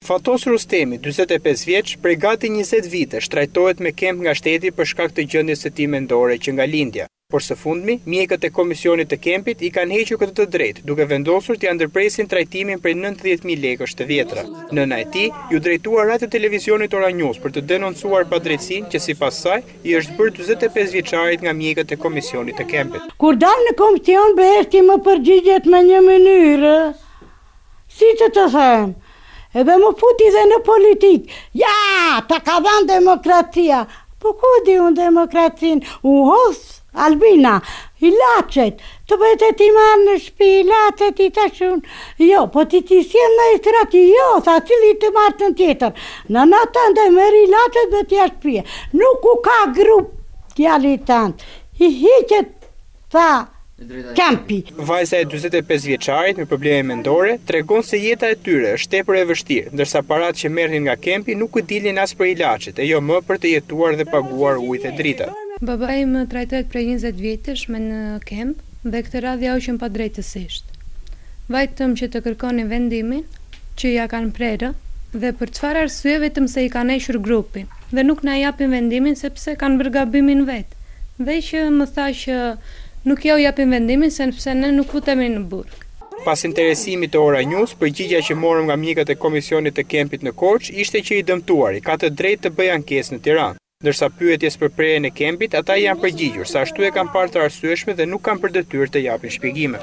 Fatos Rustemi, 45 vjeç, prej gati 20 vite, shtrajtohet me kemp nga shteti për shkak të gjendjes së tij mendore që nga lindja. Por së fundmi, mjekët e komisionit të kempit i kanë hequr këtë të drejtë, duke vendosur t'ia ndërpresin trajtimin prej 90.000 lekësh të vjetra. Nëna e tij ju drejtua radio televizionit Ora News për të denoncuar padrejtësinë që sipas saj i është bërë 45 vjeçarit nga mjekët e komisionit të kempit. Kur dal në komision beheshti më përgjigjet me një mënyrë, si të them, edhe më futi dhe në politik. Ja, ta ka dhënë demokracia. Po ku di unë demokracinë? U hos Albina, ilacet, të bëjtë ti marrë në shpi, ilacet i tashun. Jo, po ti sjell në strati, jo, sa cili të marrë të tjetër. Në natën dhe merr ilacet dhe t'ja shpije. Nuk u ka grup djali tant. I hiqet tha Kempi. Vajza e 45 vjeçarit me probleme mendore tregon se jeta e tyre është tepër e vështirë, ndërsa paratë që merrnin nga kempi nuk u dilnin as për ilaçet, e jo më për të jetuar dhe paguar ujë dhe drita. Babai më trajtohet prej 20 vjetësh me në kemp dhe këtë radhë ja hoqën padrejtësisht. Vajtëm që të kërkonin vendimin që ja kanë prerë dhe për çfarë arsye vetëm se i kanë hequr grupin dhe nuk na japin vendimin sepse kanë bërë gabimin vet. Dhe që më tha që nuk ja u japin vendimin sepse ne nuk futemi në burg. Pas interesimit të Ora News, përgjigjja që morëm nga mjekët e komisionit të kempit në Korçë ishte që i dëmtuari ka të drejtë të bëjë ankesë në Tiranë. Ndërsa pyetjes për prerjen e kempit, ata janë përgjigjur, sa ashtu e kanë parë të arsyeshme dhe nuk kanë për detyrë të japin shpjegime.